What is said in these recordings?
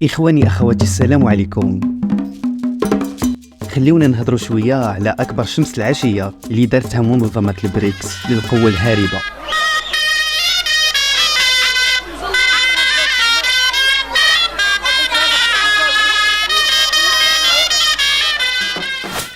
إخواني أخواتي السلام عليكم. خليونا نهضروا شوية على أكبر شمس العشية اللي دارتها منظمة البريكس للقوى الهاربة.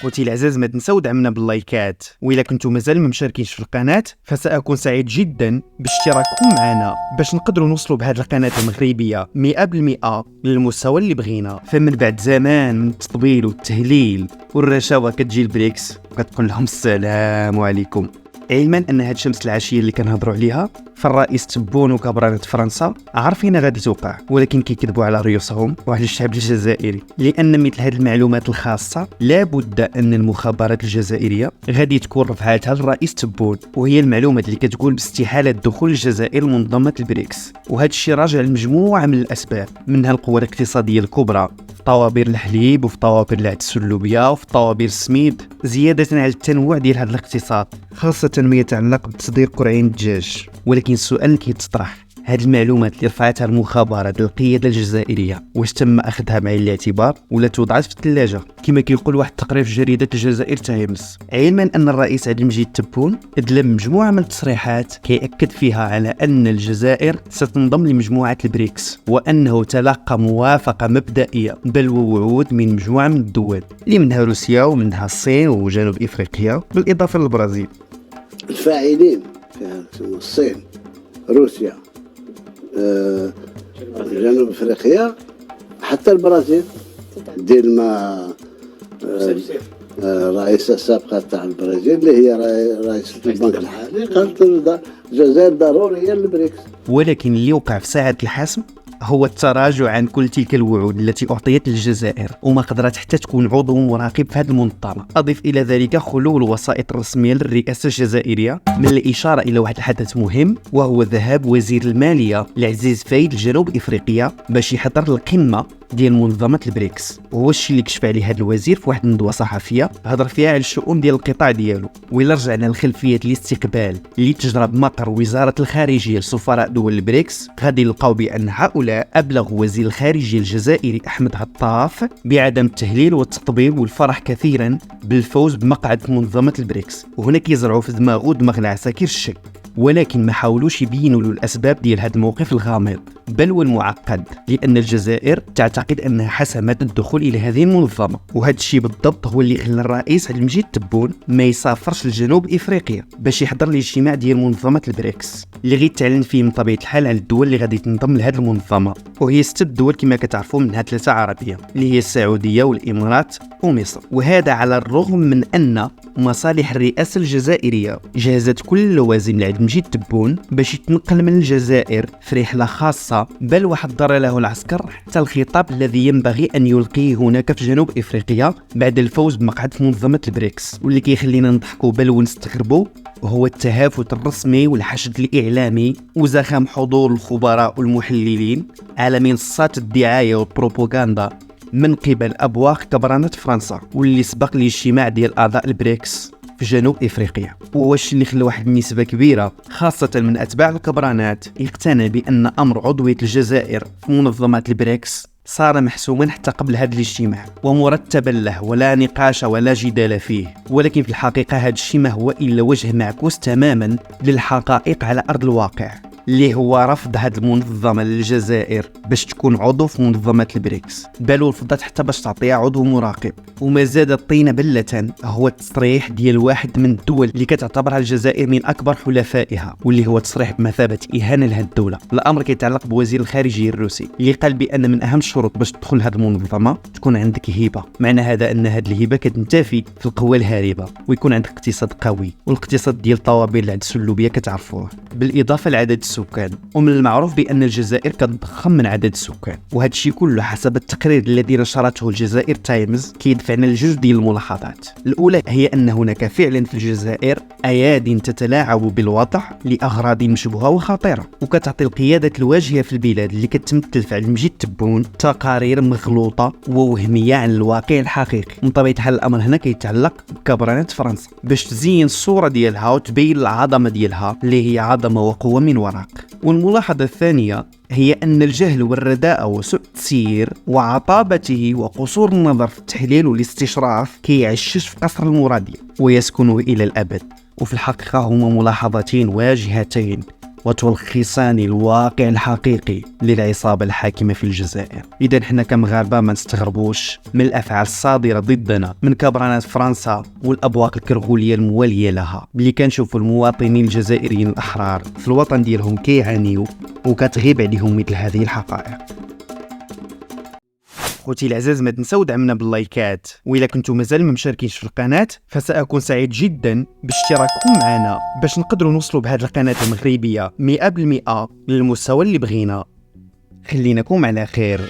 خوتي العزاز ما تنساو دعمنا باللايكات، وإلا كنتو مازال ما مشاركينش في القناة فسأكون سعيد جدا باشتراككم معنا باش نقدروا نوصلوا بهذه القناة المغربية 100% للمستوى اللي بغينا. فمن بعد زمان من التطبيل والتهليل والرشاوى كتجي البريكس وكتقول لهم السلام عليكم، علما ان هاد شمس العشيه اللي كنهضروا عليها فالرئيس تبون وكبرانة فرنسا عارفين غادي توقع، ولكن كيكذبوا على رؤوسهم وعلى الشعب الجزائري، لان مثل هذه المعلومات الخاصه لابد ان المخابرات الجزائريه غادي تكون رفعتها للرئيس تبون، وهي المعلومات اللي كتقول باستحاله دخول الجزائر لمنظمه البريكس. وهذا الشيء راجع لمجموعه من الاسباب، منها القوى الاقتصاديه الكبرى في طوابير الحليب وفي طوابير العدس واللوبيا وفي طوابير السميد، زياده على التنوع ديال هذا الاقتصاد خاصه ما يتعلق بتصدير كرعين الدجاج. ولكن السؤال اللي كيتطرح، هذه المعلومات اللي رفعتها المخابرات للقياده الجزائريه واش تم اخذها بعين الاعتبار ولا توضعت في الثلاجه كما كيقول واحد التقرير في جريده الجزائر تايمز؟ علما ان الرئيس عبد المجيد تبون ادلى مجموعه من التصريحات كيأكد فيها على ان الجزائر ستنضم لمجموعه البريكس، وانه تلقى موافقه مبدئيه بل ووعود من مجموعه من الدول اللي منها روسيا ومنها الصين وجنوب افريقيا بالاضافه للبرازيل. الفاعلين في الصين، روسيا، جنوب افريقيا، حتى البرازيل ديال ما الرئيسة السابقة تاع البرازيل اللي هي رئيسة البنك الحالي قالت الجزائر ضرورية للبريكس. ولكن اللي وقع في ساعة الحسم هو التراجع عن كل تلك الوعود التي أعطيت للجزائر، وما قدرت حتى تكون عضو مراقب في هذه المنظمة. أضف إلى ذلك خلو الوسائط الرسمية للرئاسة الجزائرية من الإشارة إلى واحد الحدث مهم، وهو ذهاب وزير المالية العزيز فايد لجنوب إفريقيا باش يحضر القمة ديال منظمة البريكس. وهو الشيء اللي كشف عليه هذا الوزير في واحد الندوة صحفية هضر فيها على الشؤون ديال القطاع ديالو. وإلا رجعنا لخلفية الاستقبال اللي تجرى بمقر وزارة الخارجية لسفراء دول البريكس، غادي نلقاو بأن هؤلاء أبلغ وزير الخارجية الجزائري أحمد عطاف بعدم التهليل والتطبيل والفرح كثيرا بالفوز بمقعد منظمة البريكس. وهنا كيزرعوا في دماغه دماغ العساكر الشك، ولكن ما حاولوش يبينوا له الأسباب ديال هذا الموقف الغامض بل والمعقد، لأن الجزائر تعتقد أنها حسمت الدخول إلى هذه المنظمة. وهذا الشيء بالضبط هو اللي خلى الرئيس عبد المجيد تبون ما يسافرش لجنوب إفريقيا باش يحضر الاجتماع ديال منظمة البريكس اللي غيتعلن فيه من طبيعة الحال على الدول اللي غادي تنضم لهذه المنظمة، وهي 6 دول كما كتعرفوا، منها 3 عربية اللي هي السعودية والإمارات ومصر. وهذا على الرغم من أن مصالح الرئاسة الجزائرية جهزت كل اللوازم لعبد المجيد تبون باش يتنقل من الجزائر في رحلة خاصة، بل وحضر له العسكر حتى الخطاب الذي ينبغي أن يلقيه هناك في جنوب إفريقيا بعد الفوز بمقعد في منظمة البريكس. واللي كيخلينا نضحكوا بل ونستغربوا وهو التهافت الرسمي والحشد الإعلامي وزخم حضور الخبراء والمحللين على منصات الدعاية والبروباغندا من قبل أبواق كبرانة فرنسا، واللي سبق لاجتماع ديال أعضاء البريكس في جنوب إفريقيا. وواش اللي خلى واحد النسبة كبيرة خاصة من أتباع الكبرانات يقتنع بأن أمر عضوية الجزائر في منظمات البريكس صار محسوما حتى قبل هذا الاجتماع ومرتبا له ولا نقاش ولا جدال فيه. ولكن في الحقيقة هذا الشيء ما هو إلا وجه معكوس تماما للحقائق على أرض الواقع، اللي هو رفض هذه المنظمة للجزائر باش تكون عضو في منظمة البريكس، بل ورفضت حتى باش تعطيها عضو مراقب. وما زاد الطين بلة هو التصريح ديال واحد من الدول اللي كتعتبرها الجزائر من أكبر حلفائها، واللي هو تصريح بمثابة إهانة لهذه الدولة. الأمر كيتعلق بوزير الخارجية الروسي اللي قال بأن من أهم الشروط باش تدخل هذه المنظمة تكون عندك هبة. معنى هذا أن هذه الهبة كتنتفي في القوى الهاربة، ويكون عندك اقتصاد قوي، والاقتصاد ديال طوابير العدس واللوبيا كتعرفوه، بالإضافة لعدد السكان. ومن المعروف بأن الجزائر كتضخم من عدد السكان، وهذا الشيء كله حسب التقرير الذي نشرته الجزائر تايمز كيدفعنا لجوج ديال الملاحظات. الأولى هي أن هناك فعلا في الجزائر أياد تتلاعب بالوضع لأغراض مشبوهة وخطيرة، وكتعطي القيادة الواجهة في البلاد اللي كتمثل في عبد المجيد تبون تقارير مغلوطة ووهمية عن الواقع الحقيقي. من طبيعة الحال الأمر هنا كيتعلق بكبرانات فرنسا باش تزين الصورة ديالها وتبين العظمة ديالها اللي هي عظمة وقوة من وراء. العراق. والملاحظة الثانية هي أن الجهل والرداءة وسوء التسيير وعطابته وقصور النظر في التحليل والاستشراف كيعشش في قصر المرادية ويسكنه إلى الأبد. وفي الحقيقة هما ملاحظتين واجهتين وتلخصان الواقع الحقيقي للعصابة الحاكمة في الجزائر. إذا حنا كمغاربة ما نستغربوش من الأفعال الصادرة ضدنا من كبرانات فرنسا والأبواق الكرغولية الموالية لها، اللي كنشوفوا المواطنين الجزائريين الأحرار في الوطن ديالهم كيعانيوا وكتغيب عليهم مثل هذه الحقائق. خوتي العزاز، ما تنساو دعمنا باللايكات، وإلا كنتم مازال ما مشاركينش في القناة فسأكون سعيد جدا باشتراككم معنا باش نقدروا نوصلوا بهذه القناة المغربية 100% للمستوى اللي بغينا. خليناكم على خير.